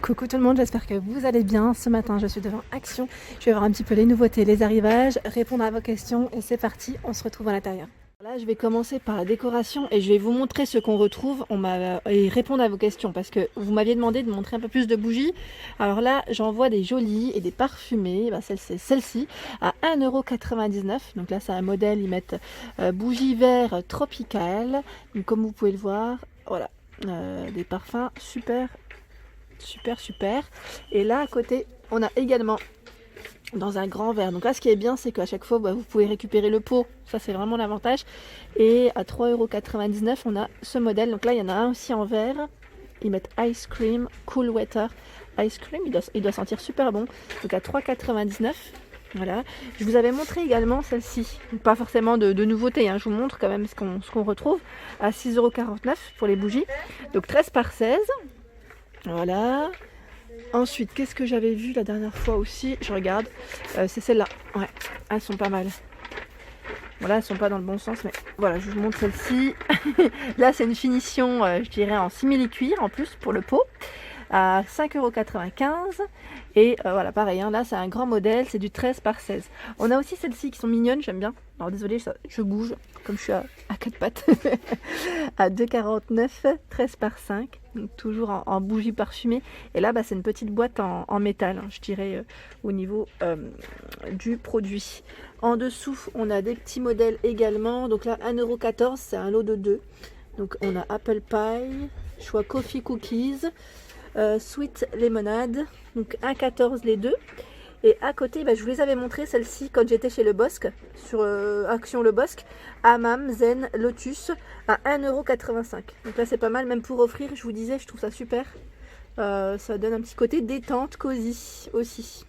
Coucou tout le monde, j'espère que vous allez bien. Ce matin, je suis devant Action. Je vais voir un petit peu les nouveautés, les arrivages, répondre à vos questions et c'est parti, on se retrouve à l'intérieur. Là, je vais commencer par la décoration et je vais vous montrer ce qu'on retrouve et répondre à vos questions parce que vous m'aviez demandé de montrer un peu plus de bougies. Alors là, j'en vois des jolies et des parfumées. Celle-ci à 1,99 €. Donc là, c'est un modèle, ils mettent bougie vert tropical. Donc, comme vous pouvez le voir, voilà, des parfums super. Et là à côté on a également dans un grand verre, donc là ce qui est bien c'est qu'à chaque fois vous pouvez récupérer le pot, ça c'est vraiment l'avantage. Et à 3,99 € on a ce modèle, donc là il y en a un aussi en verre, ils mettent Ice Cream Cool Water Ice Cream, il doit sentir super bon, donc à 3,99 €. Voilà, je vous avais montré également celle-ci, pas forcément de nouveauté, hein. Je vous montre quand même ce qu'on retrouve à 6,49 € pour les bougies, donc 13 par 16. Voilà. Ensuite, qu'est-ce que j'avais vu la dernière fois aussi? Je regarde. C'est celle-là. Ouais, elles sont pas mal. Voilà, elles sont pas dans le bon sens, mais voilà, je vous montre celle-ci. Là, c'est une finition, je dirais, en simili-cuir en plus pour le pot, à 5,95 €. Et voilà, pareil, hein, là, c'est un grand modèle, c'est du 13 par 16. On a aussi celles-ci qui sont mignonnes, j'aime bien. Alors, désolé, je bouge, comme je suis à quatre pattes. À 2,49 €, 13 par 5. Donc, toujours en bougie parfumée. Et là, c'est une petite boîte en métal, hein, je dirais, au niveau du produit. En dessous, on a des petits modèles également. Donc là, 1,14 €, c'est un lot de 2. Donc, on a Apple Pie, choix Coffee Cookies, Sweet Lemonade. Donc, 1,14 € les deux. Et à côté, je vous les avais montré celle-ci quand j'étais chez Le Bosque, sur Action Le Bosque, Hammam Zen Lotus à 1,85 €. Donc là c'est pas mal, même pour offrir, je vous disais, je trouve ça super. Ça donne un petit côté détente, cosy aussi.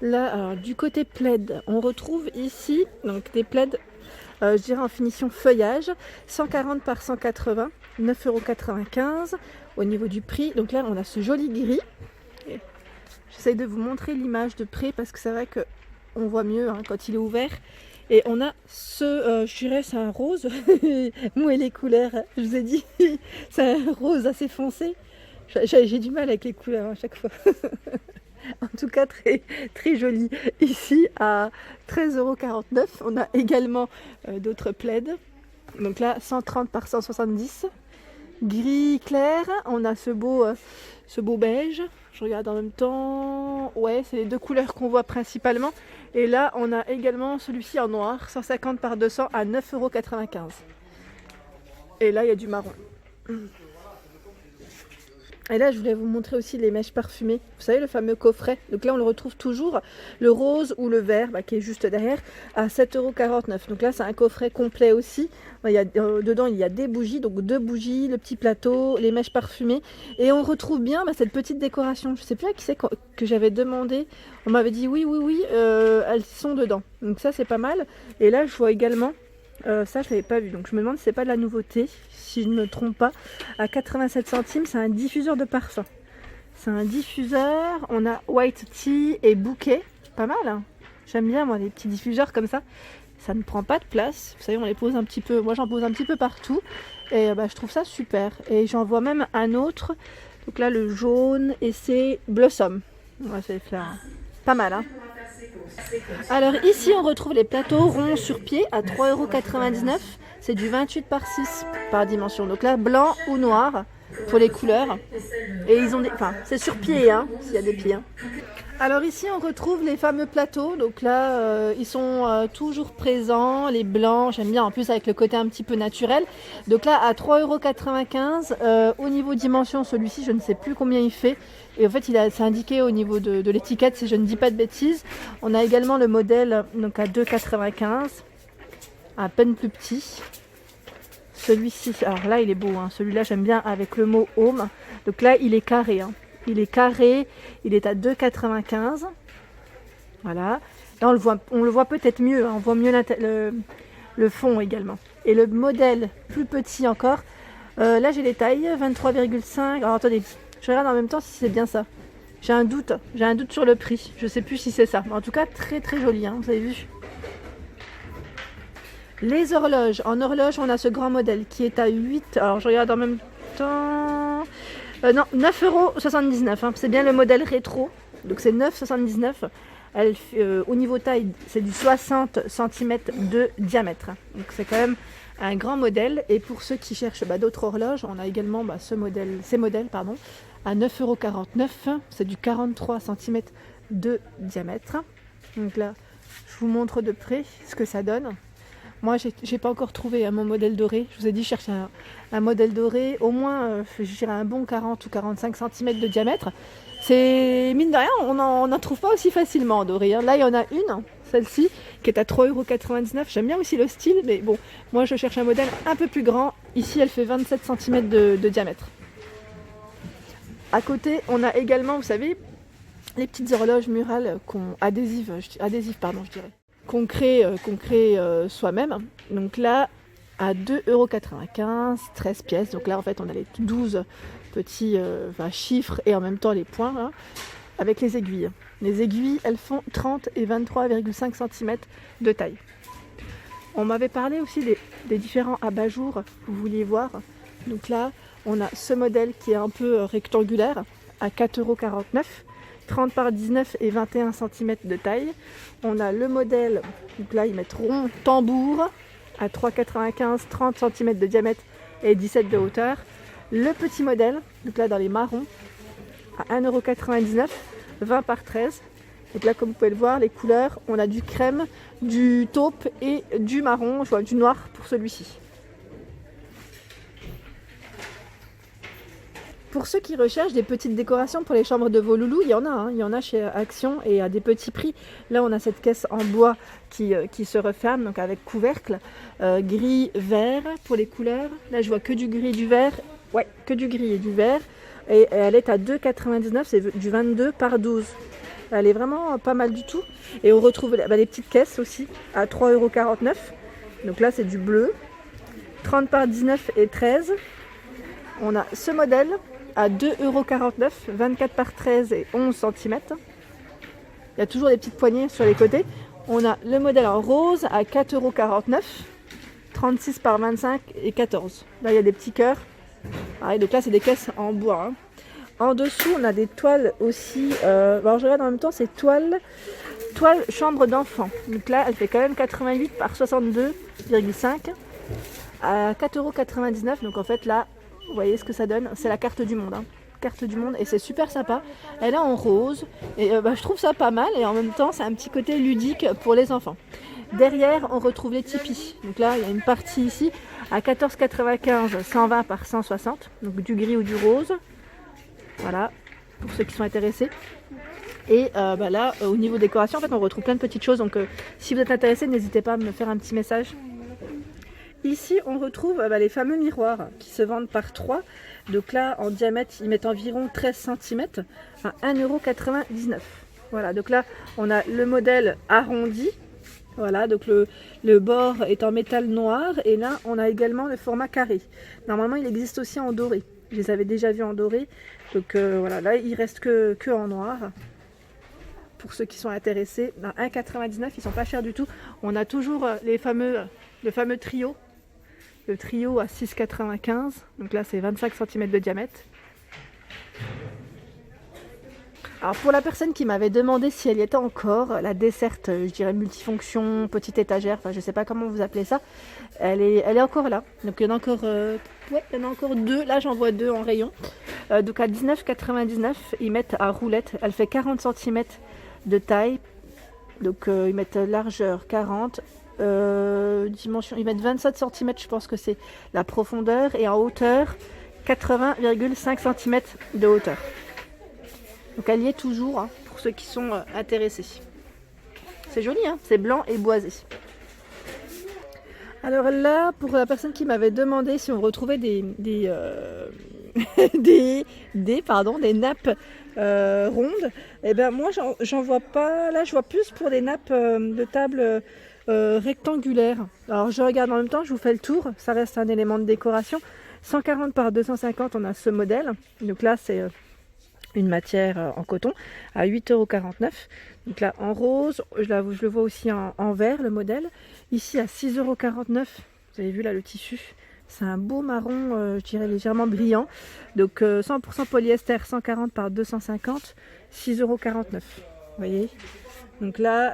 Là, alors, du côté plaid, on retrouve ici donc des plaids, je dirais en finition feuillage, 140 par 180, 9,95 € au niveau du prix. Donc là on a ce joli gris. J'essaye de vous montrer l'image de près parce que c'est vrai qu'on voit mieux quand il est ouvert. Et on a je dirais c'est un rose. Moi et les couleurs, je vous ai dit, c'est un rose assez foncé. J'ai du mal avec les couleurs à chaque fois. En tout cas très, très joli. Ici à 13,49 €, on a également d'autres plaids. Donc là 130 par 170. Gris clair, on a ce beau beige. Je regarde en même temps. Ouais, c'est les deux couleurs qu'on voit principalement. Et là, on a également celui-ci en noir, 150 par 200 à 9,95 €. Et là, il y a du marron. Et là, je voulais vous montrer aussi les mèches parfumées. Vous savez, le fameux coffret. Donc là, on le retrouve toujours, le rose ou le vert, qui est juste derrière, à 7,49 €. Donc là, c'est un coffret complet aussi. Dedans, il y a des bougies, donc 2 bougies, le petit plateau, les mèches parfumées. Et on retrouve bien cette petite décoration. Je ne sais plus à qui c'est que j'avais demandé. On m'avait dit oui, elles sont dedans. Donc ça, c'est pas mal. Et là, je vois également... ça je l'avais pas vu, donc je me demande si c'est pas de la nouveauté, si je ne me trompe pas. À 87 centimes, c'est un diffuseur de parfum. C'est un diffuseur, on a white tea et bouquet, pas mal, hein. J'aime bien moi les petits diffuseurs comme ça ne prend pas de place. Vous savez, on les pose un petit peu, moi j'en pose un petit peu partout et je trouve ça super. Et j'en vois même un autre, donc là le jaune, et c'est Blossom. Ouais, c'est les fleurs, hein. Pas mal, hein. Alors ici on retrouve les plateaux ronds sur pied à 3,99 €. C'est du 28 par 6 par dimension. Donc là blanc ou noir pour les couleurs. Et ils ont c'est sur pied, hein, s'il y a des pieds, hein. Alors ici on retrouve les fameux plateaux. Donc là ils sont toujours présents. Les blancs, j'aime bien en plus avec le côté un petit peu naturel. Donc là à 3,95 €. Au niveau dimension, celui-ci je ne sais plus combien il fait. Et en fait c'est indiqué au niveau de l'étiquette si je ne dis pas de bêtises. On a également le modèle donc à 2,95 €. À peine plus petit. Celui-ci, alors là il est beau, hein. Celui-là j'aime bien avec le mot home. Donc là il est carré, hein. Il est carré, il est à 2,95 €. Voilà. Là on le voit peut-être mieux, hein. On voit mieux le fond également. Et le modèle plus petit encore, là j'ai les tailles, 23,5 €. Alors attendez, je regarde en même temps si c'est bien ça. J'ai un doute sur le prix. Je sais plus si c'est ça. Mais en tout cas très très joli, hein. Vous avez vu. Les horloges. En horloge, on a ce grand modèle qui est à 8. Alors je regarde en même temps. Non, 9,79 €, hein. C'est bien le modèle rétro. Donc c'est 9,79 €. Au niveau taille, c'est du 60 cm de diamètre. Donc c'est quand même un grand modèle. Et pour ceux qui cherchent d'autres horloges, on a également ces modèles à 9,49 €. C'est du 43 cm de diamètre. Donc là, je vous montre de près ce que ça donne. Moi, j'ai pas encore trouvé mon modèle doré. Je vous ai dit, je cherche un modèle doré, au moins, je dirais un bon 40 ou 45 cm de diamètre. C'est, mine de rien, on n'en trouve pas aussi facilement en doré, hein. Là, il y en a une, celle-ci, qui est à 3,99 €. J'aime bien aussi le style, mais bon, moi, je cherche un modèle un peu plus grand. Ici, elle fait 27 cm de diamètre. À côté, on a également, vous savez, les petites horloges murales adhésives, je dirais. Qu'on crée soi-même. Donc là, à 2,95 €, 13 pièces. Donc là, en fait, on a les 12 petits chiffres et en même temps les points, hein, avec les aiguilles. Les aiguilles, elles font 30 et 23,5 cm de taille. On m'avait parlé aussi des différents abat-jours que vous vouliez voir. Donc là, on a ce modèle qui est un peu rectangulaire à 4,49 €. 30 par 19 et 21 cm de taille. On a le modèle, donc là ils mettent rond tambour à 3,95 €, 30 cm de diamètre et 17 de hauteur. Le petit modèle, donc là dans les marrons, à 1,99 €, 20 par 13. Donc là, comme vous pouvez le voir, les couleurs, on a du crème, du taupe et du marron, je vois du noir pour celui-ci. Pour ceux qui recherchent des petites décorations pour les chambres de vos loulous, il y en a chez Action et à des petits prix. Là, on a cette caisse en bois qui se referme, donc avec couvercle, gris, vert pour les couleurs. Là, je vois que du gris et du vert. Ouais, que du gris et du vert. Et elle est à 2,99 €, c'est du 22 par 12. Elle est vraiment pas mal du tout. Et on retrouve les petites caisses aussi à 3,49 €. Donc là, c'est du bleu. 30 par 19 et 13. On a ce modèle à 2,49 €, 24 par 13 et 11 cm. Il y a toujours des petites poignées sur les côtés. On a le modèle en rose à 4,49 €, 36 par 25 et 14. Là, il y a des petits cœurs. Ah, donc là, c'est des caisses en bois, hein. En dessous, on a des toiles aussi. Alors, je regarde en même temps, c'est toile chambre d'enfant. Donc là, elle fait quand même 88 par 62,5 à 4,99 €. Donc en fait, là, vous voyez ce que ça donne, c'est la carte du monde, hein. Carte du monde, et c'est super sympa. Elle est en rose et je trouve ça pas mal, et en même temps c'est un petit côté ludique pour les enfants. Derrière, on retrouve les tipis. Donc là, il y a une partie ici à 14,95 €, 120 par 160, donc du gris ou du rose. Voilà, pour ceux qui sont intéressés. Et là, au niveau décoration, en fait, on retrouve plein de petites choses. Donc si vous êtes intéressés, n'hésitez pas à me faire un petit message. Ici, on retrouve les fameux miroirs qui se vendent par 3. Donc là, en diamètre, ils mettent environ 13 cm à 1,99 €. Voilà, donc là, on a le modèle arrondi. Voilà, donc le bord est en métal noir. Et là, on a également le format carré. Normalement, il existe aussi en doré. Je les avais déjà vus en doré. Donc voilà, là, il reste que en noir. Pour ceux qui sont intéressés, à 1,99 €, ils sont pas chers du tout. On a toujours le fameux trio. Le trio à 6,95 €. Donc là, c'est 25 cm de diamètre. Alors pour la personne qui m'avait demandé si elle y était encore, la desserte, je dirais multifonction, petite étagère, enfin je sais pas comment vous appelez ça, elle est encore là. Donc il y en a encore, il y en a encore deux. Là, j'en vois deux en rayon. Donc à 19,99 €, ils mettent à roulette. Elle fait 40 cm de taille. Donc ils mettent largeur 40. Dimension, ils mettent 27 cm, je pense que c'est la profondeur, et en hauteur 80,5 cm de hauteur. Donc elle y est toujours, hein, pour ceux qui sont intéressés. C'est joli, hein, c'est blanc et boisé. Alors là, pour la personne qui m'avait demandé si on retrouvait des nappes rondes, et ben moi j'en vois pas. Là, je vois plus pour des nappes de table rectangulaires. Alors je regarde en même temps, je vous fais le tour. Ça reste un élément de décoration. 140 par 250, on a ce modèle. Donc là, c'est une matière en coton à 8,49 €. Donc là, en rose, je le vois aussi en vert, le modèle. Ici à 6,49 €. Vous avez vu là le tissu, C'est un beau marron, je dirais légèrement brillant. Donc 100% polyester, 140 par 250, 6,49 €. Vous voyez? Donc là,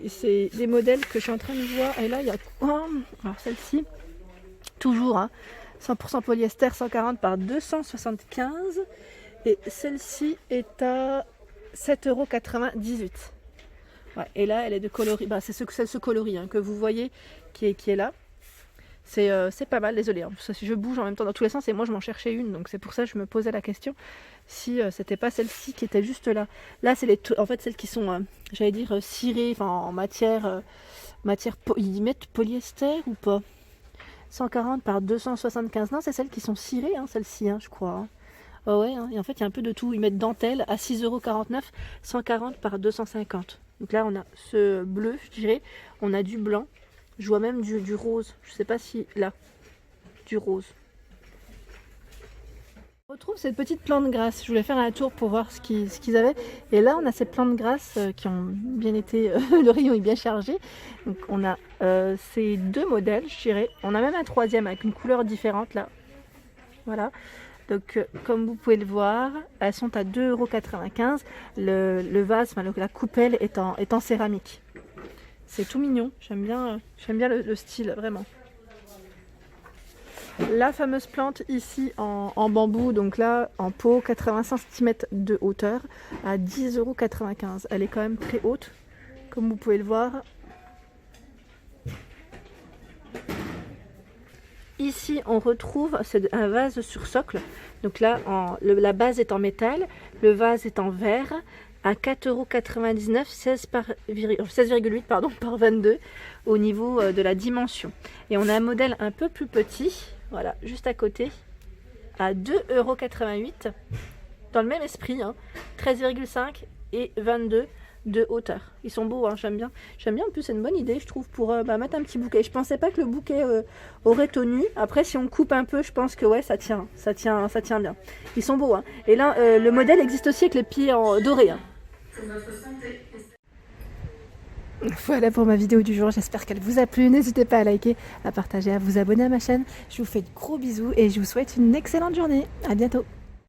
c'est des modèles que je suis en train de voir. Et là, il y a quoi? Alors celle-ci, toujours, hein, 100% polyester, 140 par 275. Et celle-ci est à 7,98 €. Ouais, et là, elle est de coloris. Bah, c'est ce coloris hein, que vous voyez qui est là. C'est pas mal, désolé. Hein. Je bouge en même temps dans tous les sens et moi je m'en cherchais une, donc c'est pour ça que je me posais la question si c'était pas celle-ci qui était juste là. Là, c'est en fait celles qui sont, j'allais dire, cirées, enfin en matière, ils mettent polyester ou pas? 140 par 275, non, c'est celles qui sont cirées, hein, celles-ci, hein, je crois. Hein. Oh ouais, hein. Et en fait, il y a un peu de tout. Ils mettent dentelle à 6,49 €, 140 par 250. Donc là, on a ce bleu, je dirais. On a du blanc. Je vois même du rose. Je sais pas si... Là. Du rose. On retrouve cette petite plante grasse. Je voulais faire un tour pour voir ce qu'ils avaient. Et là, on a ces plantes grasses qui ont bien été... le rayon est bien chargé. Donc on a ces deux modèles, je dirais. On a même un troisième avec une couleur différente là. Voilà. Donc comme vous pouvez le voir, elles sont à 2,95 €. Le vase, enfin, la coupelle est en céramique. C'est tout mignon, j'aime bien le style, vraiment. La fameuse plante ici en bambou, donc là en pot, 80 cm de hauteur, à 10,95 €. Elle est quand même très haute, comme vous pouvez le voir. Ici, on retrouve un vase sur socle. Donc là, la base est en métal, le vase est en verre, à 4,99 €, 16,8 pardon, par 22 au niveau de la dimension. Et on a un modèle un peu plus petit, voilà, juste à côté, à 2,88 €, dans le même esprit, hein, 13,5 et 22 de hauteur. Ils sont beaux, hein, j'aime bien. J'aime bien, en plus c'est une bonne idée, je trouve, pour mettre un petit bouquet. Je pensais pas que le bouquet aurait tenu. Après, si on coupe un peu, je pense que ouais, ça tient bien. Ils sont beaux, hein. Et là, le modèle existe aussi avec les pieds en doré. Hein. Voilà pour ma vidéo du jour, j'espère qu'elle vous a plu. N'hésitez pas à liker, à partager, à vous abonner à ma chaîne. Je vous fais de gros bisous et je vous souhaite une excellente journée. À bientôt.